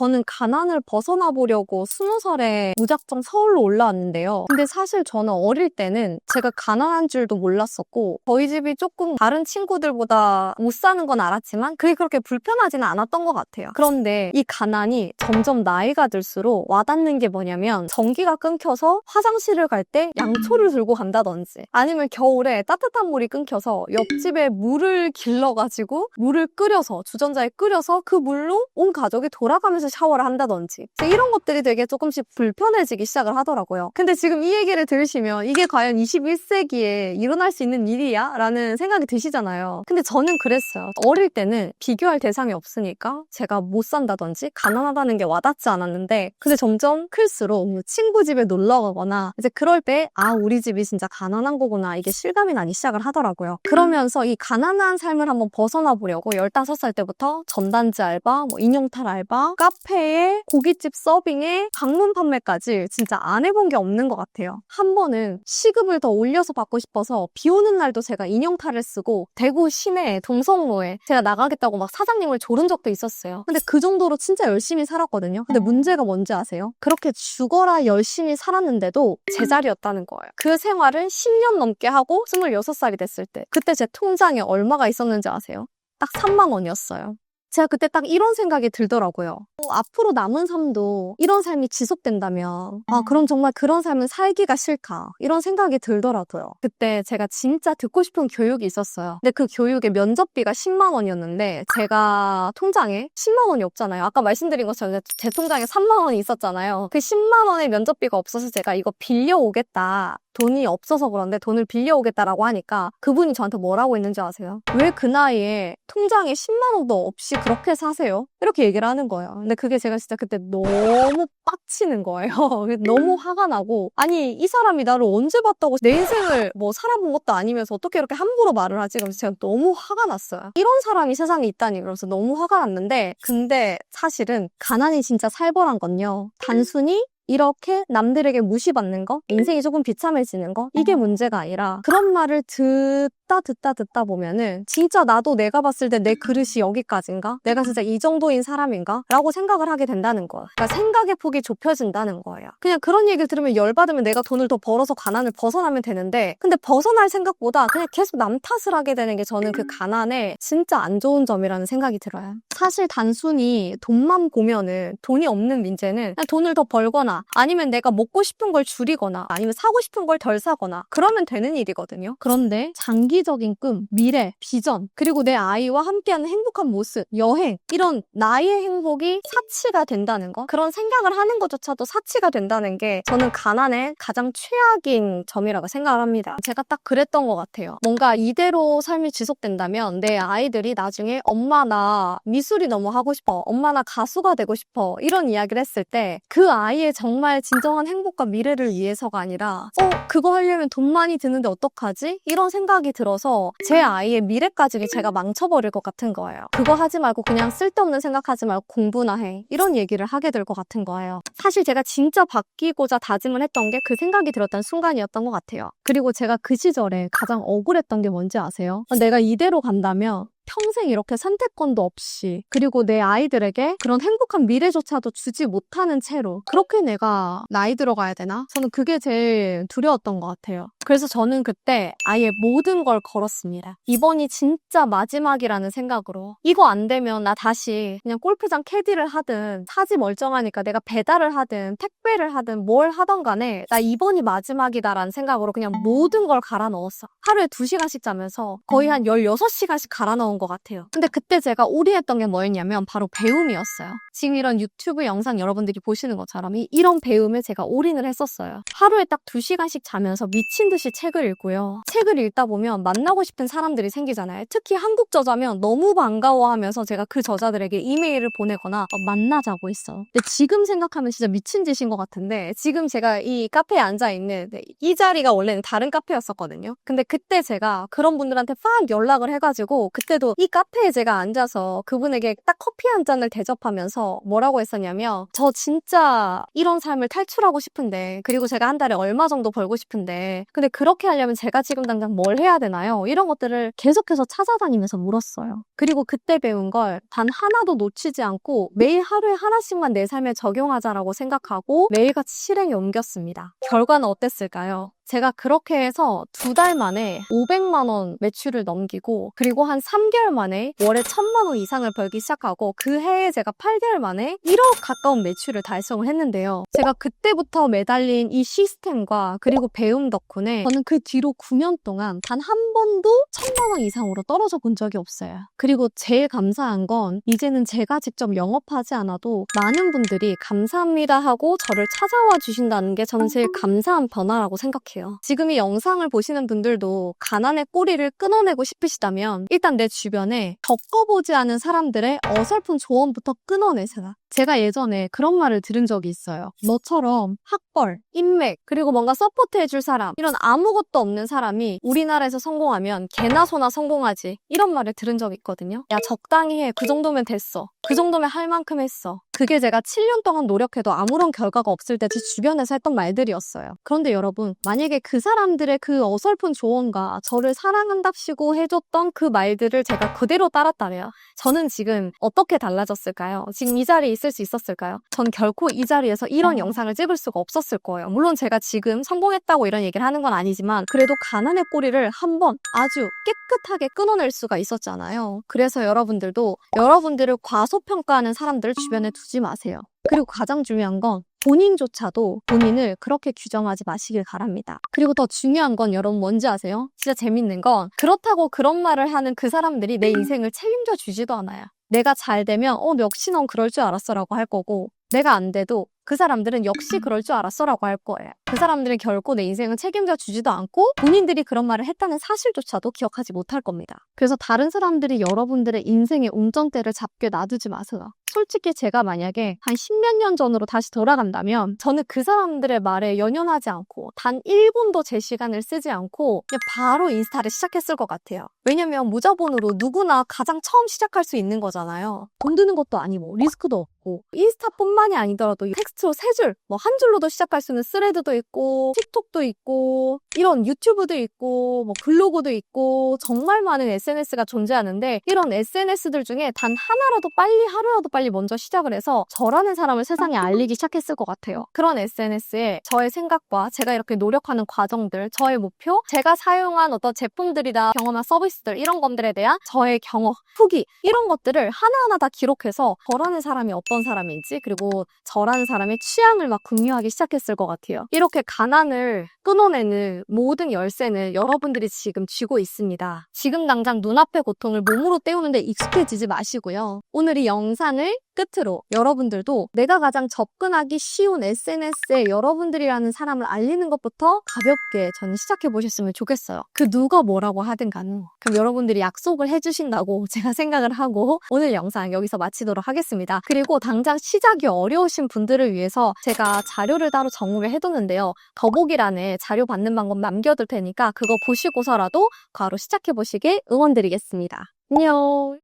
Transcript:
저는 가난을 벗어나 보려고 20살에 무작정 서울로 올라왔는데요. 근데 사실 저는 어릴 때는 제가 가난한 줄도 몰랐었고 저희 집이 조금 다른 친구들보다 못 사는 건 알았지만 그게 그렇게 불편하지는 않았던 것 같아요. 그런데 이 가난이 점점 나이가 들수록 와닿는 게 뭐냐면 전기가 끊겨서 화장실을 갈 때 양초를 들고 간다든지 아니면 겨울에 따뜻한 물이 끊겨서 옆집에 물을 길러가지고 물을 끓여서 주전자에 끓여서 그 물로 온 가족이 돌아가면서 샤워를 한다든지 이런 것들이 되게 조금씩 불편해지기 시작을 하더라고요. 근데 지금 이 얘기를 들으시면 이게 과연 21세기에 일어날 수 있는 일이야? 라는 생각이 드시잖아요. 근데 저는 그랬어요. 어릴 때는 비교할 대상이 없으니까 제가 못 산다든지 가난하다는 게 와닿지 않았는데 근데 점점 클수록 친구 집에 놀러 가거나 이제 그럴 때 우리 집이 진짜 가난한 거구나 이게 실감이 나기 시작을 하더라고요. 그러면서 이 가난한 삶을 한번 벗어나 보려고 15살 때부터 전단지 알바, 인형탈 알바, 카페에 고깃집 서빙에 방문 판매까지 진짜 안 해본 게 없는 것 같아요. 한 번은 시급을 더 올려서 받고 싶어서 비 오는 날도 제가 인형탈을 쓰고 대구 시내 동성로에 제가 나가겠다고 막 사장님을 조른 적도 있었어요. 근데 그 정도로 진짜 열심히 살았거든요. 근데 문제가 뭔지 아세요? 그렇게 죽어라 열심히 살았는데도 제자리였다는 거예요. 그 생활을 10년 넘게 하고 26살이 됐을 때 그때 제 통장에 얼마가 있었는지 아세요? 딱 3만 원이었어요. 제가 그때 딱 이런 생각이 들더라고요. 앞으로 남은 삶도 이런 삶이 지속된다면 그럼 정말 그런 삶은 살기가 싫다 이런 생각이 들더라고요. 그때 제가 진짜 듣고 싶은 교육이 있었어요. 근데 그 교육의 면접비가 10만 원이었는데 제가 통장에 10만 원이 없잖아요. 아까 말씀드린 것처럼 제 통장에 3만 원이 있었잖아요. 그 10만 원의 면접비가 없어서 제가 이거 빌려오겠다. 돈이 없어서 그런데 돈을 빌려오겠다라고 하니까 그분이 저한테 뭐라고 했는지 아세요? 왜 그 나이에 통장에 10만 원도 없이 그렇게 사세요? 이렇게 얘기를 하는 거예요. 근데 그게 제가 진짜 그때 너무 빡치는 거예요. 너무 화가 나고 아니 이 사람이 나를 언제 봤다고 내 인생을 살아본 것도 아니면서 어떻게 이렇게 함부로 말을 하지? 그래서 제가 너무 화가 났어요. 이런 사람이 세상에 있다니 그러면서 너무 화가 났는데 근데 사실은 가난이 진짜 살벌한 건요. 단순히 이렇게 남들에게 무시받는 거, 인생이 조금 비참해지는 거 이게 문제가 아니라 그런 말을 듣다 보면은 진짜 나도 내가 봤을 때 내 그릇이 여기까지인가? 내가 진짜 이 정도인 사람인가? 라고 생각을 하게 된다는 거야. 그러니까 생각의 폭이 좁혀진다는 거예요. 그냥 그런 얘기를 들으면 열받으면 내가 돈을 더 벌어서 가난을 벗어나면 되는데 근데 벗어날 생각보다 그냥 계속 남 탓을 하게 되는 게 저는 그 가난의 진짜 안 좋은 점이라는 생각이 들어요. 사실 단순히 돈만 보면은 돈이 없는 민재는 그냥 돈을 더 벌거나 아니면 내가 먹고 싶은 걸 줄이거나 아니면 사고 싶은 걸 덜 사거나 그러면 되는 일이거든요. 그런데 장기적인 꿈, 미래, 비전 그리고 내 아이와 함께하는 행복한 모습, 여행 이런 나의 행복이 사치가 된다는 거 그런 생각을 하는 것조차도 사치가 된다는 게 저는 가난의 가장 최악인 점이라고 생각을 합니다. 제가 딱 그랬던 것 같아요. 뭔가 이대로 삶이 지속된다면 내 아이들이 나중에 엄마 나 미술이 너무 하고 싶어 엄마 나 가수가 되고 싶어 이런 이야기를 했을 때 그 아이의 정말 진정한 행복과 미래를 위해서가 아니라 그거 하려면 돈 많이 드는데 어떡하지? 이런 생각이 들어서 제 아이의 미래까지 제가 망쳐버릴 것 같은 거예요. 그거 하지 말고 그냥 쓸데없는 생각하지 말고 공부나 해. 이런 얘기를 하게 될 것 같은 거예요. 사실 제가 진짜 바뀌고자 다짐을 했던 게 그 생각이 들었던 순간이었던 것 같아요. 그리고 제가 그 시절에 가장 억울했던 게 뭔지 아세요? 내가 이대로 간다면 평생 이렇게 선택권도 없이 그리고 내 아이들에게 그런 행복한 미래조차도 주지 못하는 채로 그렇게 내가 나이 들어가야 되나? 저는 그게 제일 두려웠던 것 같아요. 그래서 저는 그때 아예 모든 걸 걸었습니다. 이번이 진짜 마지막이라는 생각으로 이거 안 되면 나 다시 그냥 골프장 캐디를 하든 사지 멀쩡하니까 내가 배달을 하든 택배를 하든 뭘 하던 간에 나 이번이 마지막이다라는 생각으로 그냥 모든 걸 갈아 넣었어. 하루에 2시간씩 자면서 거의 한 16시간씩 갈아 넣은 것 같아요. 근데 그때 제가 올인했던 게 뭐였냐면 바로 배움이었어요. 지금 이런 유튜브 영상 여러분들이 보시는 것처럼 이런 배움에 제가 올인을 했었어요. 하루에 딱 2시간씩 자면서 미친 듯이 책을 읽고요. 책을 읽다 보면 만나고 싶은 사람들이 생기잖아요. 특히 한국 저자면 너무 반가워하면서 제가 그 저자들에게 이메일을 보내거나 만나자고 했어. 근데 지금 생각하면 진짜 미친 짓인 것 같은데 지금 제가 이 카페에 앉아있는 이 자리가 원래는 다른 카페였었거든요. 근데 그때 제가 그런 분들한테 막 연락을 해가지고 그때도 이 카페에 제가 앉아서 그분에게 딱 커피 한 잔을 대접하면서 뭐라고 했었냐면 저 진짜 이런 삶을 탈출하고 싶은데 그리고 제가 한 달에 얼마 정도 벌고 싶은데 근데 근데 그렇게 하려면 제가 지금 당장 뭘 해야 되나요? 이런 것들을 계속해서 찾아다니면서 물었어요. 그리고 그때 배운 걸 단 하나도 놓치지 않고 매일 하루에 하나씩만 내 삶에 적용하자라고 생각하고 매일같이 실행에 옮겼습니다. 결과는 어땠을까요? 제가 그렇게 해서 2달 만에 500만 원 매출을 넘기고 그리고 한 3개월 만에 월에 1000만 원 이상을 벌기 시작하고 그 해에 제가 8개월 만에 1억 가까운 매출을 달성을 했는데요. 제가 그때부터 매달린 이 시스템과 그리고 배움 덕분에 저는 그 뒤로 9년 동안 단 한 번도 1000만 원 이상으로 떨어져 본 적이 없어요. 그리고 제일 감사한 건 이제는 제가 직접 영업하지 않아도 많은 분들이 감사합니다 하고 저를 찾아와 주신다는 게 저는 제일 감사한 변화라고 생각해요. 지금 이 영상을 보시는 분들도 가난의 꼬리를 끊어내고 싶으시다면 일단 내 주변에 겪어보지 않은 사람들의 어설픈 조언부터 끊어내세요. 제가 예전에 그런 말을 들은 적이 있어요. 너처럼 학벌, 인맥, 그리고 뭔가 서포트해줄 사람, 이런 아무것도 없는 사람이 우리나라에서 성공하면 개나 소나 성공하지, 이런 말을 들은 적이 있거든요. 야, 적당히 해. 그 정도면 됐어. 그 정도면 할 만큼 했어. 그게 제가 7년 동안 노력해도 아무런 결과가 없을 때 제 주변에서 했던 말들이었어요. 그런데 여러분, 만약에 그 사람들의 그 어설픈 조언과 저를 사랑한답시고 해줬던 그 말들을 제가 그대로 따랐다면 저는 지금 어떻게 달라졌을까요? 지금 이 자리에 있을 수 있었을까요? 전 결코 이 자리에서 이런 영상을 찍을 수가 없었을 거예요. 물론 제가 지금 성공했다고 이런 얘기를 하는 건 아니지만 그래도 가난의 꼬리를 한번 아주 깨끗하게 끊어낼 수가 있었잖아요. 그래서 여러분들도 여러분들을 과소평가하는 사람들을 주변에 두지 마세요. 그리고 가장 중요한 건 본인조차도 본인을 그렇게 규정하지 마시길 바랍니다. 그리고 더 중요한 건 여러분 뭔지 아세요? 진짜 재밌는 건 그렇다고 그런 말을 하는 그 사람들이 내 인생을 책임져 주지도 않아요. 내가 잘 되면 역시 넌 그럴 줄 알았어 라고 할 거고 내가 안 돼도 그 사람들은 역시 그럴 줄 알았어 라고 할 거예요. 그 사람들은 결코 내 인생을 책임져 주지도 않고 본인들이 그런 말을 했다는 사실조차도 기억하지 못할 겁니다. 그래서 다른 사람들이 여러분들의 인생의 웅정대를 잡게 놔두지 마세요. 솔직히 제가 만약에 한 10몇 년 전으로 다시 돌아간다면 저는 그 사람들의 말에 연연하지 않고 단 1분도 제 시간을 쓰지 않고 그냥 바로 인스타를 시작했을 것 같아요. 왜냐면 무자본으로 누구나 가장 처음 시작할 수 있는 거잖아요. 돈 드는 것도 아니고 리스크도 없고 인스타뿐만이 아니더라도 텍스트로 3줄, 한 줄로도 시작할 수 있는 스레드도 있고 틱톡도 있고 이런 유튜브도 있고 블로그도 있고 정말 많은 SNS가 존재하는데 이런 SNS들 중에 단 하나라도 빨리 하루라도 빨리 먼저 시작을 해서 저라는 사람을 세상에 알리기 시작했을 것 같아요. 그런 SNS에 저의 생각과 제가 이렇게 노력하는 과정들, 저의 목표, 제가 사용한 어떤 제품들이나 경험한 서비스들 이런 것들에 대한 저의 경험, 후기 이런 것들을 하나하나 다 기록해서 저라는 사람이 어떤 사람인지 그리고 저라는 사람의 취향을 막 궁리하기 시작했을 것 같아요. 이렇게 가난을 끊어내는 모든 열쇠는 여러분들이 지금 쥐고 있습니다. 지금 당장 눈앞의 고통을 몸으로 때우는데 익숙해지지 마시고요. 오늘 이 영상을 끝으로 여러분들도 내가 가장 접근하기 쉬운 SNS에 여러분들이라는 사람을 알리는 것부터 가볍게 저는 시작해 보셨으면 좋겠어요. 그 누가 뭐라고 하든 간에 그럼 여러분들이 약속을 해주신다고 제가 생각을 하고 오늘 영상 여기서 마치도록 하겠습니다. 그리고 당장 시작이 어려우신 분들을 위해서 제가 자료를 따로 정리를 해뒀는데요. 더보기란에 자료 받는 방법 남겨둘 테니까 그거 보시고서라도 바로 시작해 보시길 응원드리겠습니다. 안녕.